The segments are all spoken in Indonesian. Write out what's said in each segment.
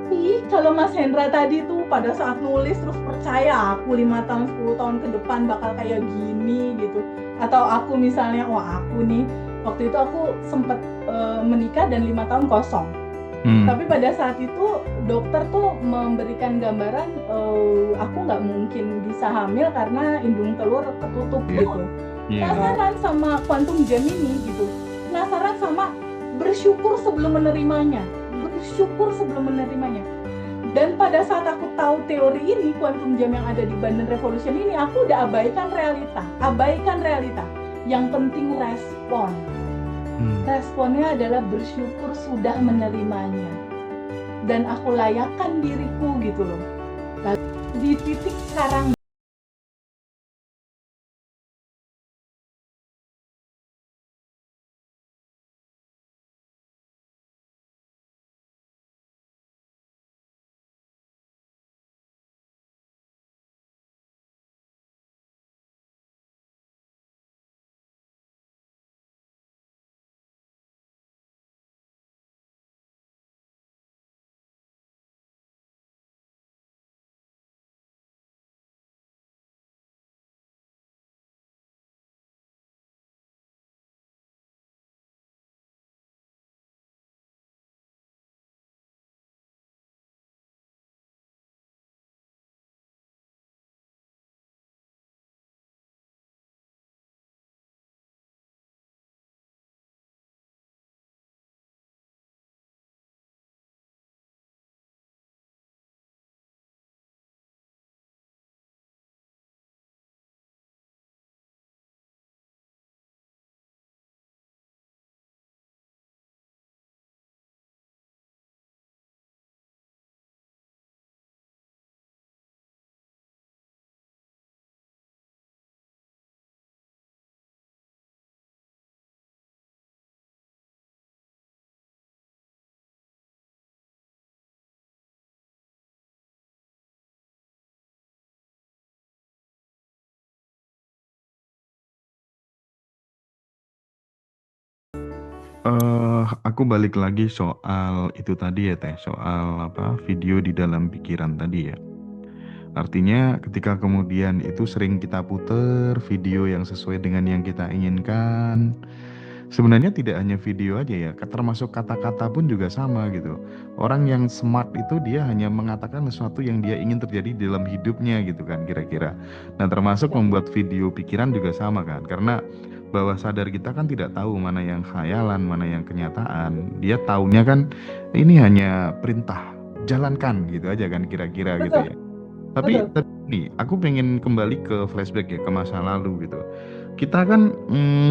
Tapi kalau Mas Hendra tadi tuh pada saat nulis terus percaya aku 5 tahun 10 tahun ke depan bakal kayak gini gitu. Atau aku misalnya aku nih waktu itu aku sempat menikah dan 5 tahun kosong. Tapi pada saat itu dokter tuh memberikan gambaran aku nggak mungkin bisa hamil karena indung telur ketutup gitu. Penasaran sama quantum gem ini gitu. Penasaran sama bersyukur sebelum menerimanya. Dan pada saat aku tahu teori ini, quantum jam yang ada di Bandung Revolution ini, aku udah abaikan realita. Yang penting respon. Responnya adalah bersyukur sudah menerimanya. Dan aku layakkan diriku gitu loh. Lalu di titik sekarang Aku balik lagi soal itu tadi ya Teh, soal video di dalam pikiran tadi ya. Artinya ketika kemudian itu sering kita puter video yang sesuai dengan yang kita inginkan. Sebenarnya tidak hanya video aja ya, termasuk kata-kata pun juga sama gitu. Orang yang smart itu dia hanya mengatakan sesuatu yang dia ingin terjadi di dalam hidupnya gitu kan kira-kira. Nah termasuk membuat video pikiran juga sama kan, karena bawah sadar kita kan tidak tahu mana yang khayalan, mana yang kenyataan. Dia taunya kan ini hanya perintah, jalankan gitu aja kan kira-kira gitu ya. Tapi nih, aku pengen kembali ke flashback ya, ke masa lalu gitu. Kita kan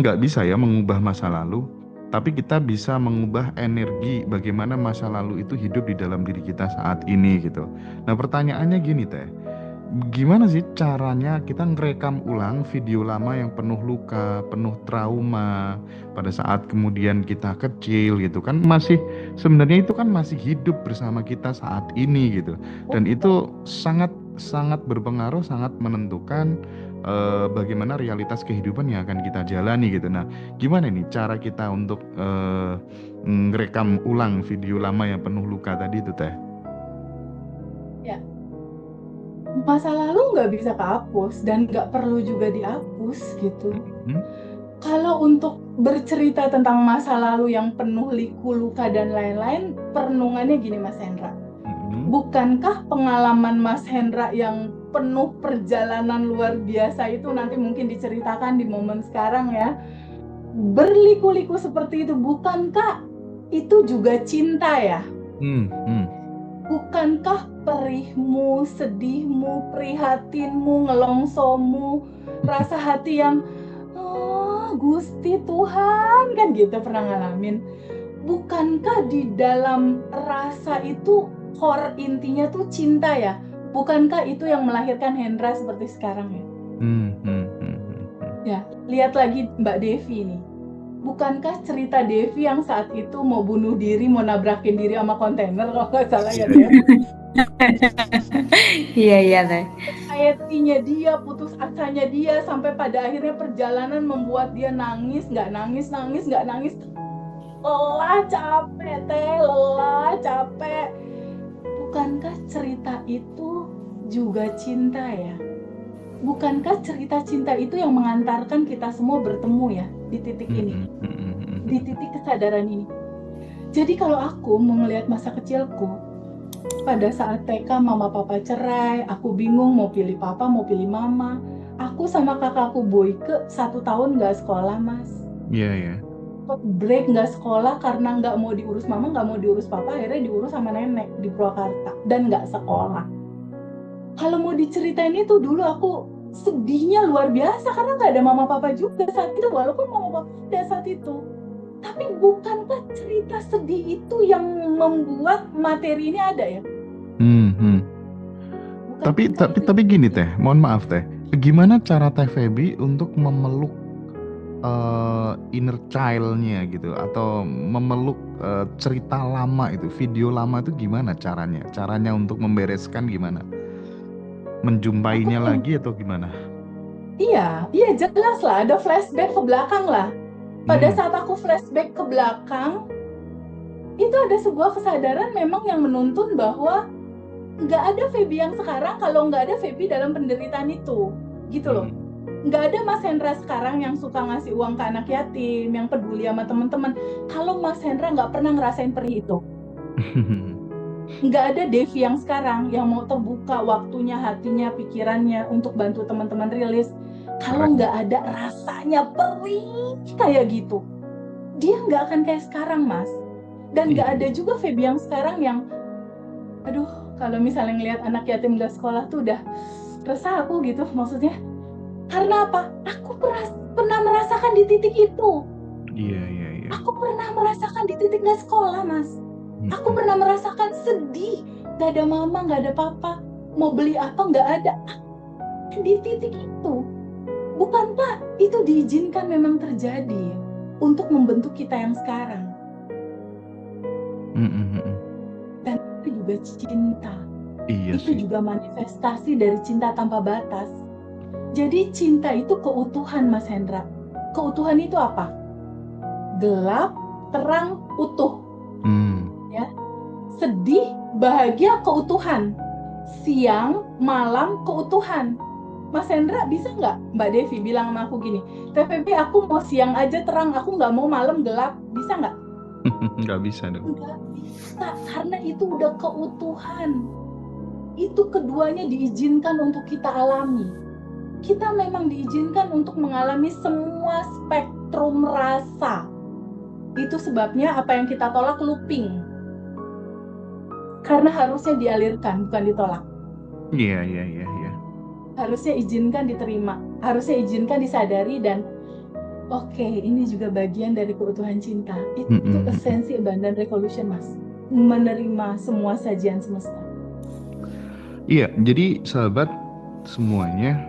nggak bisa ya mengubah masa lalu, tapi kita bisa mengubah energi bagaimana masa lalu itu hidup di dalam diri kita saat ini gitu. Nah pertanyaannya gini Teh, gimana sih caranya kita ngerekam ulang video lama yang penuh luka, penuh trauma pada saat kemudian kita kecil gitu kan, masih sebenarnya itu kan masih hidup bersama kita saat ini gitu. Dan itu sangat sangat berpengaruh, sangat menentukan bagaimana realitas kehidupan yang akan kita jalani gitu. Nah, gimana nih cara kita untuk ngerekam ulang video lama yang penuh luka tadi itu Teh? ya, masa lalu nggak bisa kehapus dan nggak perlu juga dihapus gitu. Kalau untuk bercerita tentang masa lalu yang penuh liku, luka, dan lain-lain, perenungannya gini Mas Hendra. Bukankah pengalaman Mas Hendra yang penuh perjalanan luar biasa itu nanti mungkin diceritakan di momen sekarang ya, berliku-liku seperti itu, bukankah itu juga cinta ya? Bukankah perihmu, sedihmu, prihatinmu, ngelongsomu, rasa hati yang Gusti Tuhan kan gitu pernah ngalamin. Bukankah di dalam rasa itu core intinya tuh cinta ya? Bukankah itu yang melahirkan Hendra seperti sekarang ya? Ya, lihat lagi Mbak Devi nih. Bukankah cerita Devi yang saat itu mau bunuh diri, mau nabrakin diri sama kontainer kalau nggak salah ya Dev? Iya Teh. Anxiety-nya dia, putus asanya dia, sampai pada akhirnya perjalanan membuat dia nangis, nggak nangis, lelah, capek. bukankah cerita itu juga cinta ya? Bukankah cerita cinta itu yang mengantarkan kita semua bertemu ya di titik ini, di titik kesadaran ini. Jadi kalau aku mau ngelihat masa kecilku, pada saat TK mama papa cerai, aku bingung mau pilih papa mau pilih mama. Aku sama kakakku Boyke 1 tahun nggak sekolah, Mas. Iya. Break nggak sekolah karena nggak mau diurus mama, nggak mau diurus papa, akhirnya diurus sama nenek di Purwakarta dan nggak sekolah. Kalau mau diceritain itu dulu aku sedihnya luar biasa karena nggak ada mama papa juga saat itu, walaupun mama papa ada saat itu. Tapi bukankah cerita sedih itu yang membuat materi ini ada ya? Tapi gini Teh, mohon maaf Teh, gimana cara Teh Feby untuk memeluk inner child-nya gitu, atau memeluk cerita lama itu, video lama itu gimana caranya? Caranya untuk membereskan gimana? Menjumpainya lagi atau gimana? Iya jelas lah, ada flashback ke belakang lah. Pada saat aku flashback ke belakang, itu ada sebuah kesadaran memang yang menuntun bahwa nggak ada Feby yang sekarang kalau nggak ada Feby dalam penderitaan itu, gitu loh. Nggak ada Mas Hendra sekarang yang suka ngasih uang ke anak yatim, yang peduli sama teman-teman. Kalau Mas Hendra nggak pernah ngerasain perih itu. Nggak ada Devi yang sekarang yang mau terbuka waktunya, hatinya, pikirannya untuk bantu teman-teman rilis. Kalau nggak ada rasanya perih kayak gitu, dia nggak akan kayak sekarang, Mas. Dan nggak ada juga Feby yang sekarang yang, aduh, kalau misalnya ngelihat anak yatim nggak sekolah tuh udah resah aku gitu, maksudnya. Karena apa? Aku pernah merasakan di titik itu. Iya. Aku pernah merasakan di titik nggak sekolah, Mas. Aku pernah merasakan sedih, nggak ada mama, nggak ada papa, mau beli apa nggak ada. Di titik itu, bukankah itu diizinkan memang terjadi untuk membentuk kita yang sekarang? Dan itu juga cinta. Iya itu sih. juga manifestasi dari cinta tanpa batas. Jadi cinta itu keutuhan, Mas Hendra. Keutuhan itu apa? Gelap, terang, utuh. Ya. Sedih, bahagia, keutuhan. Siang, malam, keutuhan. Mas Hendra bisa nggak Mbak Devi bilang sama aku gini, TVB aku mau siang aja terang, aku nggak mau malam gelap, bisa nggak? Nggak bisa dong. Nggak bisa, karena itu udah keutuhan. Itu keduanya diizinkan untuk kita alami. Kita memang diizinkan untuk mengalami semua spektrum rasa. Itu sebabnya apa yang kita tolak looping. Karena harusnya dialirkan, bukan ditolak. Iya. Harusnya izinkan diterima, harusnya izinkan disadari, dan oke, ini juga bagian dari keutuhan cinta. Itu esensi Abundant Revolution, Mas. Menerima semua sajian semesta. Iya, jadi sahabat semuanya,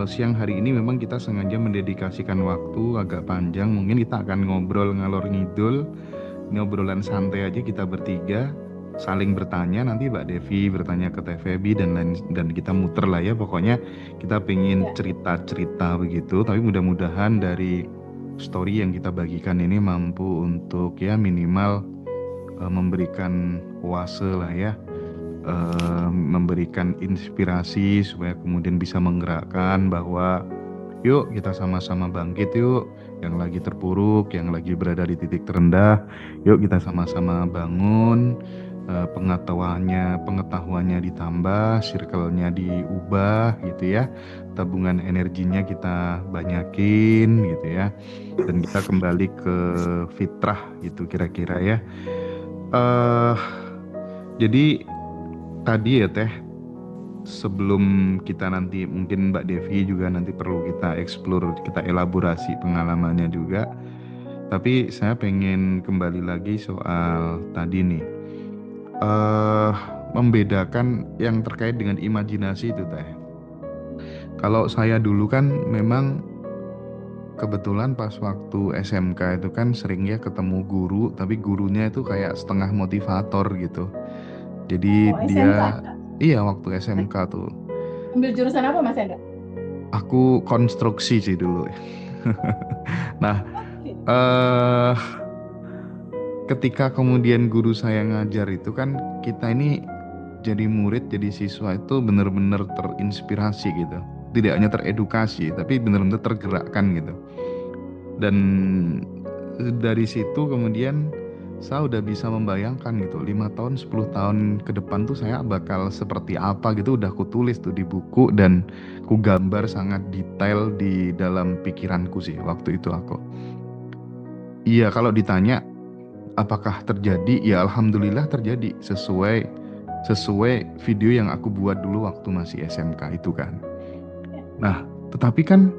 siang hari ini memang kita sengaja mendedikasikan waktu agak panjang. Mungkin kita akan ngobrol ngalor ngidul, ini obrolan santai aja kita bertiga, saling bertanya. Nanti Mbak Devi bertanya ke Teh Feby dan kita muter lah ya. Pokoknya kita pengen cerita-cerita begitu. Tapi mudah-mudahan dari story yang kita bagikan ini mampu untuk ya minimal memberikan oase lah ya. Memberikan inspirasi supaya kemudian bisa menggerakkan bahwa yuk kita sama-sama bangkit yuk, yang lagi terpuruk, yang lagi berada di titik terendah, yuk kita sama-sama bangun, pengetahuannya ditambah, circle-nya diubah gitu ya, tabungan energinya kita banyakin gitu ya, dan kita kembali ke fitrah gitu kira-kira ya. Jadi tadi ya Teh, sebelum kita nanti mungkin Mbak Devi juga nanti perlu kita explore, kita elaborasi pengalamannya juga. Tapi saya pengen kembali lagi soal tadi nih, membedakan yang terkait dengan imajinasi itu Teh. Kalau saya dulu kan memang kebetulan pas waktu SMK itu kan seringnya ketemu guru, tapi gurunya itu kayak setengah motivator gitu. Jadi dia SMK? Iya, waktu SMK tuh. Ambil jurusan apa, Mas Hendra? Aku konstruksi sih dulu. Nah, ketika kemudian guru saya ngajar itu kan kita ini jadi murid, jadi siswa itu benar-benar terinspirasi gitu. Tidak hanya teredukasi, tapi benar-benar tergerakkan gitu. Dan dari situ kemudian saya udah bisa membayangkan gitu 5 tahun 10 tahun ke depan tuh saya bakal seperti apa gitu, udah aku tulis tuh di buku dan ku gambar sangat detail di dalam pikiranku sih waktu itu aku. Iya, kalau ditanya apakah terjadi, ya alhamdulillah terjadi sesuai video yang aku buat dulu waktu masih SMK itu kan. Nah, tetapi kan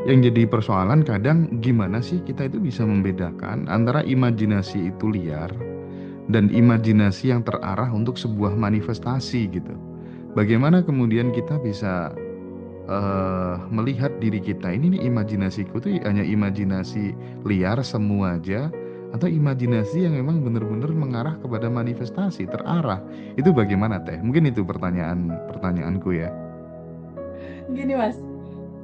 yang jadi persoalan kadang gimana sih kita itu bisa membedakan antara imajinasi itu liar dan imajinasi yang terarah untuk sebuah manifestasi gitu. Bagaimana kemudian kita bisa melihat diri kita ini nih, imajinasiku tuh hanya imajinasi liar semua aja atau imajinasi yang memang benar-benar mengarah kepada manifestasi terarah. Itu bagaimana Teh? Mungkin itu pertanyaanku ya. Gini Mas,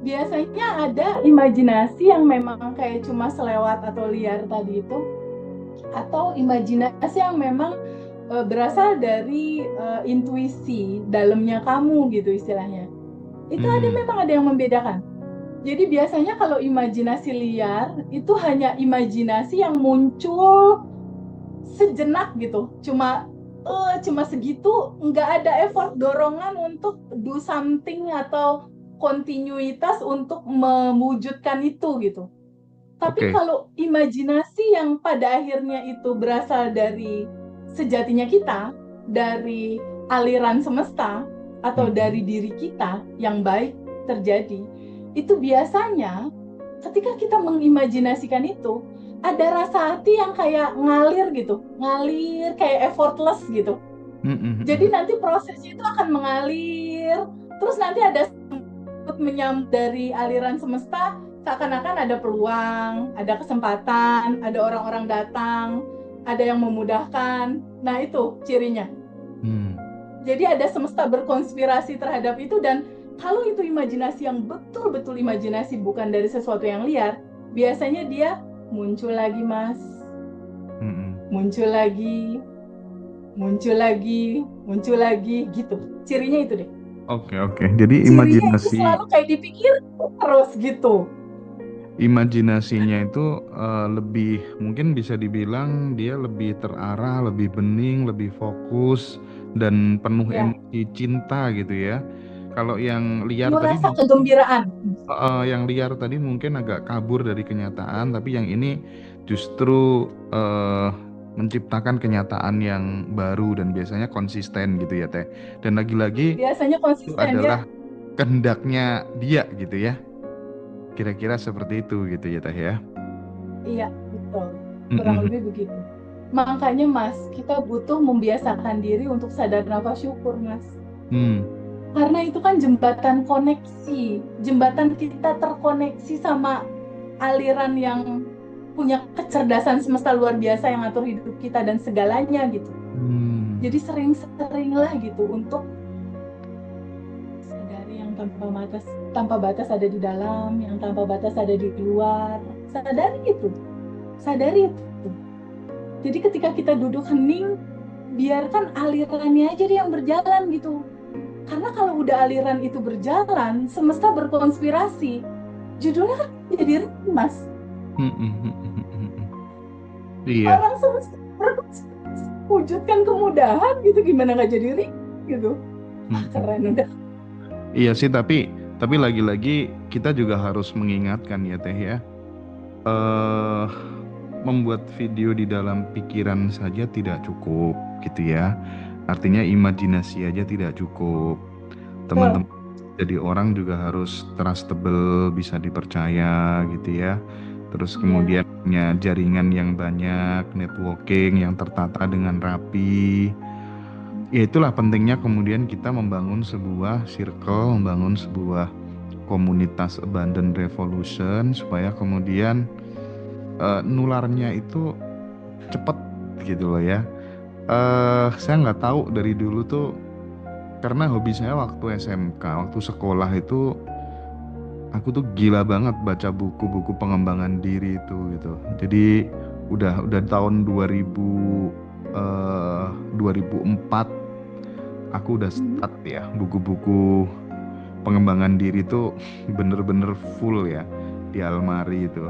biasanya ada imajinasi yang memang kayak cuma selewat atau liar tadi itu, atau imajinasi yang memang berasal dari intuisi dalamnya kamu gitu istilahnya. Itu memang ada yang membedakan. Jadi biasanya kalau imajinasi liar itu hanya imajinasi yang muncul sejenak gitu, cuma segitu, nggak ada effort dorongan untuk do something atau kontinuitas untuk mewujudkan itu gitu. Tapi kalau imajinasi yang pada akhirnya itu berasal dari sejatinya kita, dari aliran semesta atau dari diri kita yang baik terjadi, itu biasanya ketika kita mengimajinasikan itu ada rasa hati yang kayak ngalir gitu, ngalir kayak effortless gitu. Jadi nanti prosesnya itu akan mengalir, terus nanti ada menyambut dari aliran semesta, seakan-akan ada peluang, ada kesempatan, ada orang-orang datang, ada yang memudahkan. Nah itu cirinya. Jadi ada semesta berkonspirasi terhadap itu, dan kalau itu imajinasi yang betul-betul imajinasi bukan dari sesuatu yang liar, biasanya dia muncul lagi Mas, muncul lagi gitu. Cirinya itu deh. Oke. Jadi imajinasi selalu kayak dipikir terus gitu. Imajinasinya itu lebih, mungkin bisa dibilang dia lebih terarah, lebih bening, lebih fokus dan penuh emosi cinta gitu ya. Kalau yang liar tadi rasa kegembiraan. Yang liar tadi mungkin agak kabur dari kenyataan, tapi yang ini justru menciptakan kenyataan yang baru dan biasanya konsisten gitu ya Teh. Dan lagi-lagi biasanya konsisten, itu adalah kehendaknya dia gitu ya. Kira-kira seperti itu gitu ya Teh ya. Iya, betul. Kurang lebih begitu. Makanya Mas, kita butuh membiasakan diri untuk sadar nafas syukur Mas. Karena itu kan jembatan koneksi, jembatan kita terkoneksi sama aliran yang punya kecerdasan semesta luar biasa yang ngatur hidup kita dan segalanya gitu. Jadi sering-seringlah gitu untuk sadari yang tanpa batas ada di dalam, yang tanpa batas ada di luar. Sadari itu. Jadi ketika kita duduk hening, biarkan alirannya aja deh yang berjalan gitu. Karena kalau udah aliran itu berjalan, semesta berkonspirasi. Judulnya kan jadi ring Mas. Iya. Orang semesta berkonspirasi, wujudkan kemudahan gitu, gimana nggak jadi ring gitu. Keren udah. Iya sih, tapi lagi-lagi kita juga harus mengingatkan ya Teh ya, membuat video di dalam pikiran saja tidak cukup gitu ya. Artinya imajinasi aja tidak cukup. Teman-teman jadi orang juga harus trustable, bisa dipercaya gitu ya. Terus kemudian punya jaringan yang banyak, networking yang tertata dengan rapi. Ya itulah pentingnya kemudian kita membangun sebuah circle, membangun sebuah komunitas Abundant Revolution supaya kemudian nularnya itu cepet gitu loh ya. Saya nggak tahu dari dulu tuh, karena hobi saya waktu SMK, waktu sekolah itu aku tuh gila banget baca buku-buku pengembangan diri itu gitu. Jadi udah tahun 2004 aku udah Mhm. start ya buku-buku pengembangan diri tuh bener-bener full ya di almari itu.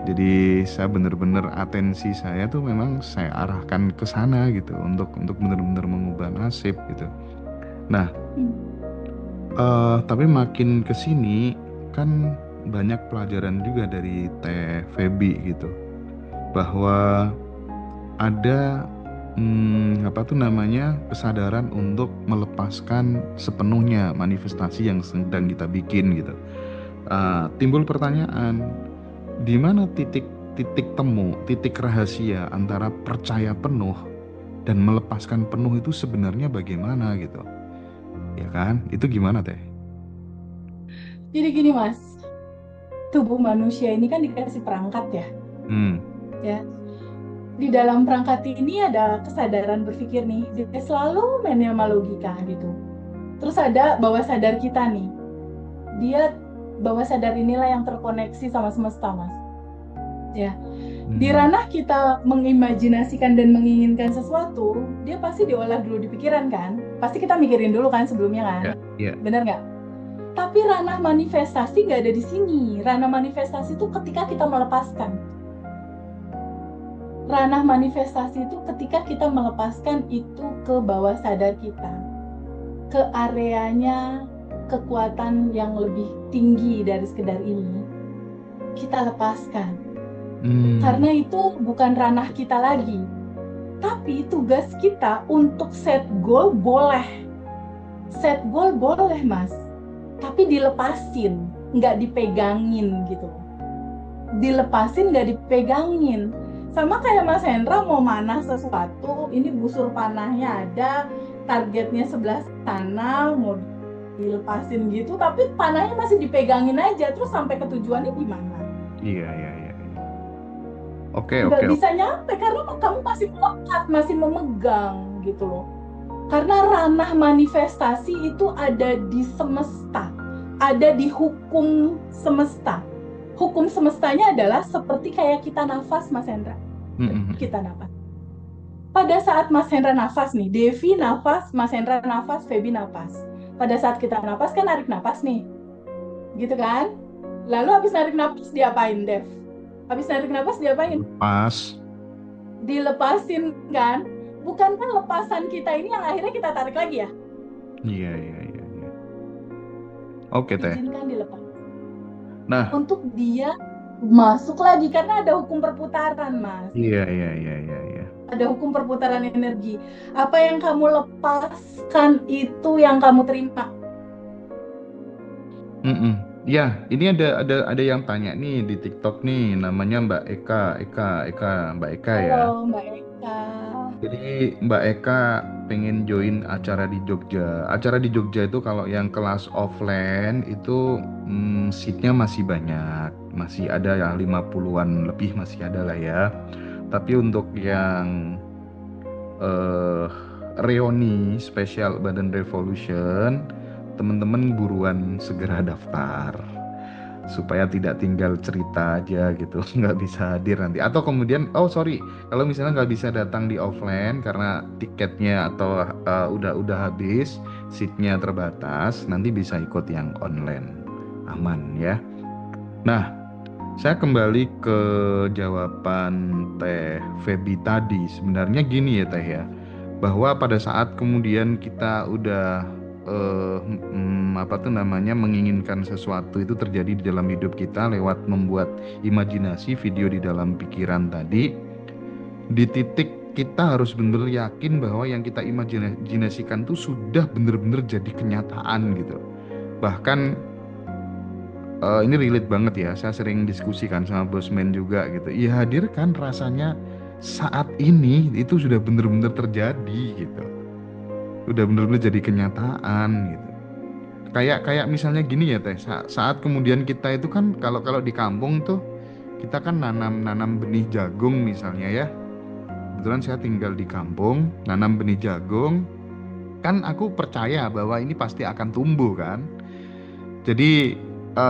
Jadi saya bener-bener atensi saya tuh memang saya arahkan ke sana gitu untuk bener-bener mengubah nasib gitu. Nah, tapi makin kesini kan banyak pelajaran juga dari Teh Feby gitu, bahwa ada apa tuh namanya kesadaran untuk melepaskan sepenuhnya manifestasi yang sedang kita bikin gitu. Timbul pertanyaan, di mana titik temu, titik rahasia antara percaya penuh dan melepaskan penuh itu sebenarnya bagaimana gitu, ya kan? Itu gimana Teh? Jadi gini Mas, tubuh manusia ini kan dikasih perangkat ya, Hmm, ya. Di dalam perangkat ini ada kesadaran berpikir nih, dia selalu main sama logika gitu. Terus ada bawah sadar kita nih, dia bawah sadar inilah yang terkoneksi sama semesta Mas. Ya, di hmm, ranah kita mengimajinasikan dan menginginkan sesuatu, dia pasti diolah dulu di pikiran kan? Pasti kita mikirin dulu kan sebelumnya kan? ya, ya. Bener nggak? Tapi ranah manifestasi nggak ada di sini. Ranah manifestasi itu ketika kita melepaskan. Ranah manifestasi itu ketika kita melepaskan itu ke bawah sadar kita, ke areanya kekuatan yang lebih tinggi dari sekedar ini. Kita lepaskan. Hmm, Karena itu bukan ranah kita lagi. Tapi tugas kita untuk set goal boleh. Set goal boleh, Mas. Tapi dilepasin, nggak dipegangin gitu. Dilepasin, nggak dipegangin. Sama kayak Mas Hendra mau manah sesuatu, ini busur panahnya ada, targetnya sebelah sana, mau dilepasin gitu, tapi panahnya masih dipegangin aja, terus sampai ke tujuannya gimana? iya, iya, iya, iya. Oke, Nggak oke, bisa oke. nyampe karena kamu masih melekat, masih memegang gitu loh. Karena ranah manifestasi itu ada di semesta, ada di hukum semesta. Hukum semestanya adalah seperti kayak kita nafas, Mas Hendra. Hmm, hmm, hmm. Kita nafas. Pada saat Mas Hendra nafas nih, Devi nafas, Mas Hendra nafas, Feby nafas. Pada saat kita nafas kan narik nafas nih, gitu kan? Lalu habis narik nafas diapain, Dev? Habis narik nafas diapain? Lepas. Dilepasin kan? Bukankah lepasan kita ini yang akhirnya kita tarik lagi ya? Iya, iya, iya, iya. Oke Teh. Izinkan dilepas. Nah, Untuk dia masuk lagi karena ada hukum perputaran, Mas. iya, iya, iya, iya, iya. Ada hukum perputaran energi. Apa yang kamu lepaskan itu yang kamu terima. Mm-mm. Ya, ini ada yang tanya nih di TikTok nih, namanya Mbak Eka, Mbak Eka Halo, ya. Mbak Eka. Jadi Mbak Eka pengen join acara di Jogja. Acara di Jogja itu kalau yang kelas offline itu seatnya masih banyak, masih ada yang 50-an lebih masih ada lah ya. Tapi untuk yang eh reuni spesial Badan Revolution, teman-teman buruan segera daftar supaya tidak tinggal cerita aja gitu, nggak bisa hadir nanti. Atau kemudian, oh sorry, kalau misalnya nggak bisa datang di offline karena tiketnya atau udah habis, seatnya terbatas, nanti bisa ikut yang online, aman ya. Nah, saya kembali ke jawaban Teh Feby tadi. Sebenarnya gini ya Teh ya, bahwa pada saat kemudian kita udah apa tuh namanya menginginkan sesuatu itu terjadi di dalam hidup kita lewat membuat imajinasi video di dalam pikiran tadi, di titik kita harus benar-benar yakin bahwa yang kita imajinasikan tuh sudah benar-benar jadi kenyataan gitu. Bahkan ini relate banget ya, saya sering diskusikan sama bosman juga gitu. Iya, hadirkan rasanya saat ini itu sudah benar-benar terjadi gitu. Udah benar-benar jadi kenyataan gitu. Kayak kayak misalnya gini ya Teh, saat kemudian kita itu kan kalau kalau di kampung tuh kita kan nanam benih jagung misalnya ya. Kebetulan saya tinggal di kampung, nanam benih jagung, kan aku percaya bahwa ini pasti akan tumbuh kan. Jadi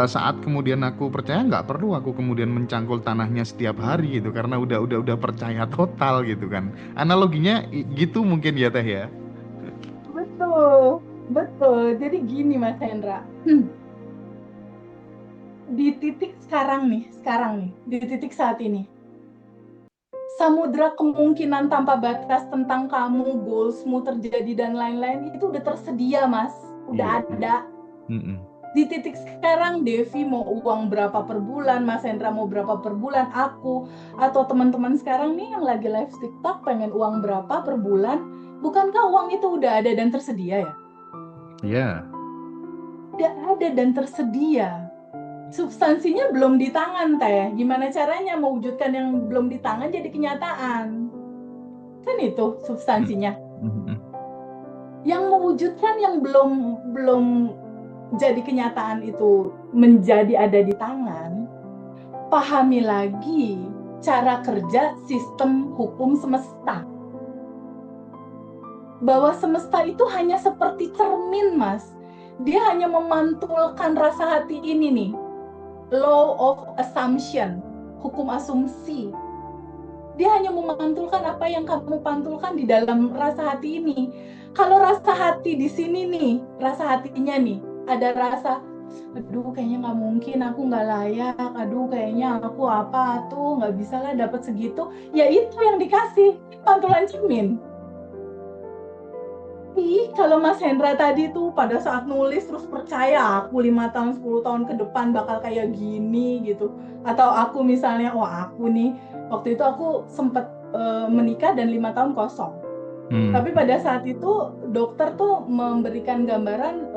saat kemudian aku percaya, nggak perlu aku kemudian mencangkul tanahnya setiap hari gitu karena udah percaya total gitu kan. Analoginya gitu mungkin ya Teh ya. Betul, betul. Jadi gini Mas Hendra, di titik sekarang nih, di titik saat ini, samudra kemungkinan tanpa batas tentang kamu, goalsmu terjadi dan lain-lain itu udah tersedia Mas, Iya. udah ada. Mm-mm. Di titik sekarang Devi mau uang berapa per bulan, Mas Hendra mau berapa per bulan, aku atau teman-teman sekarang nih yang lagi live TikTok pengen uang berapa per bulan, bukankah uang itu udah ada dan tersedia ya? Iya. Udah ada dan tersedia. Substansinya belum di tangan teh. Gimana caranya mewujudkan yang belum di tangan jadi kenyataan? Kan itu substansinya. Mm-mm. Yang mewujudkan yang belum belum jadi kenyataan itu menjadi ada di tangan. Pahami lagi cara kerja sistem hukum semesta. Bahwa semesta itu hanya seperti cermin, Mas. Dia hanya memantulkan rasa hati ini nih. Law of assumption, hukum asumsi. Dia hanya memantulkan apa yang kamu pantulkan di dalam rasa hati ini. Kalau rasa hati di sini nih, rasa hatinya nih, ada rasa, aduh kayaknya nggak mungkin, aku nggak layak, aduh kayaknya aku apa tuh, nggak bisa lah dapat segitu. Ya itu yang dikasih, pantulan cermin. Kalau Mas Hendra tadi tuh pada saat nulis terus percaya aku 5 tahun 10 tahun ke depan bakal kayak gini gitu, atau aku misalnya aku nih waktu itu aku sempat menikah dan 5 tahun kosong, tapi pada saat itu dokter tuh memberikan gambaran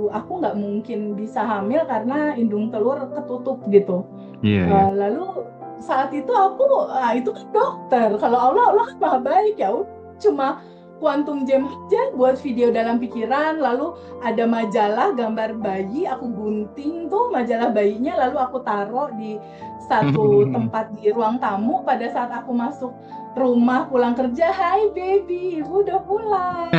aku nggak mungkin bisa hamil karena indung telur ketutup gitu. Iya, iya. Lalu saat itu aku itu kan dokter, kalau Allah kan maha baik ya, cuma quantum jam aja buat video dalam pikiran, lalu ada majalah gambar bayi, aku gunting tuh majalah bayinya, lalu aku taruh di satu tempat di ruang tamu. Pada saat aku masuk rumah pulang kerja, hai baby, ibu udah pulang.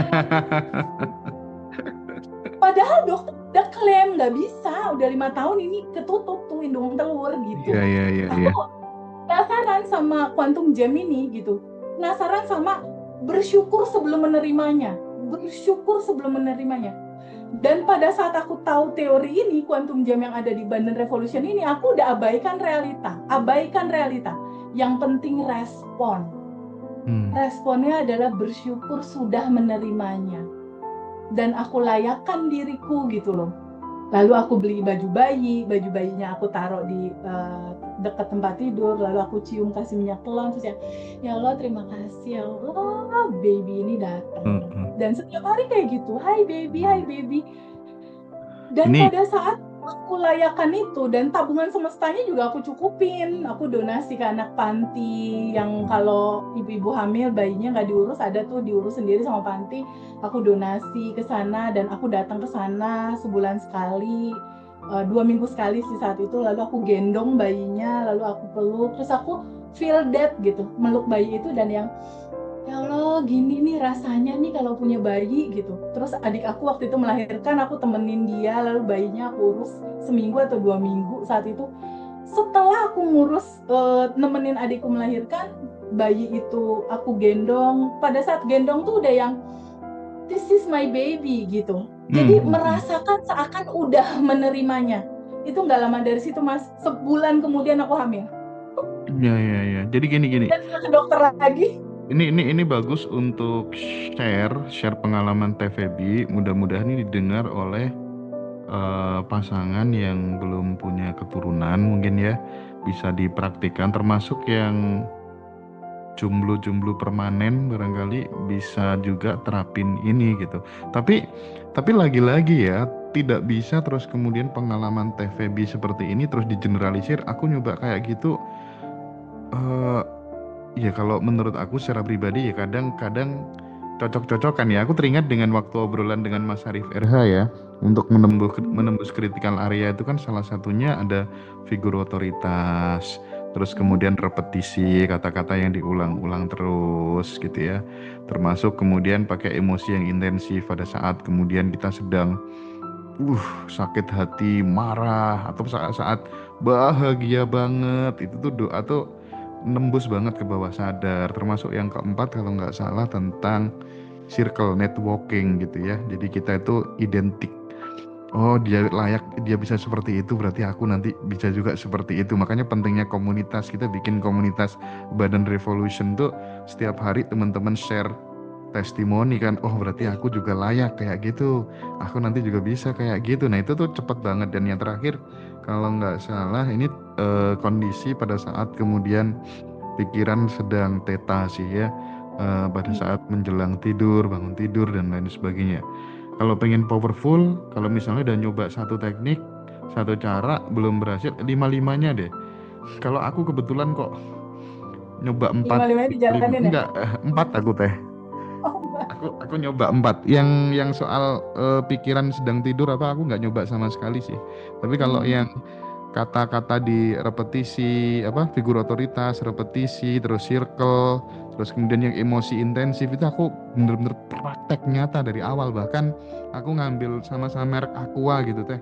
Padahal dokter udah klaim nggak bisa, udah 5 tahun ini ketutup tuh indung telur gitu. Iya, iya, iya, Aku iya. penasaran sama quantum jam ini gitu, penasaran sama bersyukur sebelum menerimanya, dan pada saat aku tahu teori ini quantum jam yang ada di Bandung Revolution ini, aku udah abaikan realita, yang penting responnya adalah bersyukur sudah menerimanya, dan aku layakkan diriku gitu loh. Lalu aku beli baju bayinya aku taruh di dekat tempat tidur, lalu aku cium, kasih minyak telon, terus ya Allah terima kasih ya Allah, baby ini datang. Dan setiap hari kayak gitu, hai baby. Dan Ini pada saat aku layakan itu, dan tabungan semestanya juga aku cukupin, aku donasi ke anak panti yang kalau ibu-ibu hamil bayinya nggak diurus, ada tuh diurus sendiri sama panti, aku donasi ke sana, dan aku datang ke sana sebulan sekali, 2 minggu sekali sih saat itu, lalu aku gendong bayinya, lalu aku peluk, terus aku feel that gitu, meluk bayi itu, dan yang ya Allah gini nih rasanya nih kalau punya bayi gitu. Terus adik aku waktu itu melahirkan, aku temenin dia, lalu bayinya aku urus seminggu atau 2 minggu saat itu. Setelah aku ngurus nemenin adikku melahirkan, bayi itu aku gendong, pada saat gendong tuh udah yang this is my baby gitu. Jadi merasakan seakan udah menerimanya. Itu nggak lama dari situ Mas, sebulan kemudian aku hamil. ya. Jadi gini. Dan ke dokter lagi. Ini bagus untuk share pengalaman TVB. Mudah-mudahan ini didengar oleh pasangan yang belum punya keturunan, mungkin ya bisa dipraktikkan, termasuk yang jomblo permanen barangkali bisa juga terapin ini gitu. Tapi lagi-lagi ya, tidak bisa terus kemudian pengalaman TVB seperti ini terus digeneralisir. Aku nyoba kayak gitu. Ya kalau menurut aku secara pribadi ya kadang-kadang cocok-cocokan ya. Aku teringat dengan waktu obrolan dengan Mas Arif RH ya, untuk menembus critical area itu kan salah satunya ada figur otoritas, terus kemudian repetisi kata-kata yang diulang-ulang terus gitu ya, termasuk kemudian pakai emosi yang intensif pada saat kemudian kita sedang sakit hati, marah, atau saat bahagia banget. Itu tuh doa tuh nembus banget ke bawah sadar. Termasuk yang keempat kalau nggak salah tentang circle networking gitu ya. Jadi kita itu identik. Oh, dia layak, dia bisa seperti itu, berarti aku nanti bisa juga seperti itu. Makanya pentingnya komunitas. Kita bikin komunitas Badan Revolution tuh setiap hari teman-teman share testimoni kan. Oh, berarti aku juga layak kayak gitu. Aku nanti juga bisa kayak gitu. Nah, itu tuh cepet banget. Dan yang terakhir, kalau nggak salah ini kondisi pada saat kemudian pikiran sedang teta sih ya. Pada saat menjelang tidur, bangun tidur dan lain sebagainya. Kalau pengen powerful, kalau misalnya udah nyoba satu teknik, satu cara belum berhasil, lima-limanya deh. Kalau aku kebetulan kok nyoba 4, Lima-limanya 5, dijalanin ya? enggak, 4 aku teh. Oh, Mbak. Aku nyoba 4. Yang soal pikiran sedang tidur apa aku nggak nyoba sama sekali sih. Tapi kalau yang kata-kata di repetisi apa figur otoritas, repetisi, terus circle, terus kemudian yang emosi intensif itu aku bener-bener praktek nyata dari awal. Bahkan aku ngambil sama-sama merek Aqua gitu teh.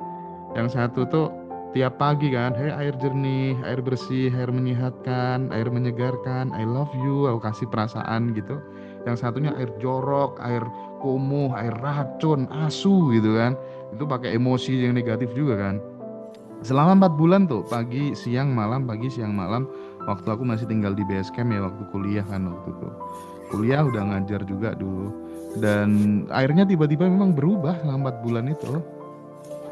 Yang satu tuh tiap pagi kan, hey air jernih, air bersih, air menyehatkan, air menyegarkan, I love you, aku kasih perasaan gitu. Yang satunya air jorok, air kumuh, air racun, asu gitu kan. Itu pakai emosi yang negatif juga kan. Selama 4 bulan tuh, pagi, siang, malam, pagi, siang, malam. Waktu aku masih tinggal di base camp ya, waktu kuliah kan waktu itu. Kuliah udah ngajar juga dulu. Dan akhirnya tiba-tiba memang berubah selama 4 bulan itu.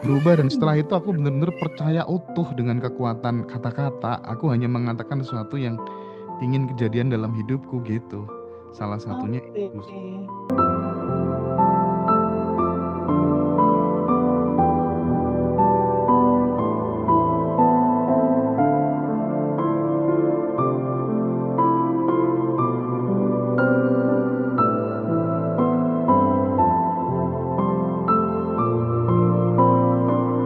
Berubah dan setelah itu aku benar-benar percaya utuh dengan kekuatan kata-kata. Aku hanya mengatakan sesuatu yang ingin kejadian dalam hidupku gitu. Salah satunya itu. Oke.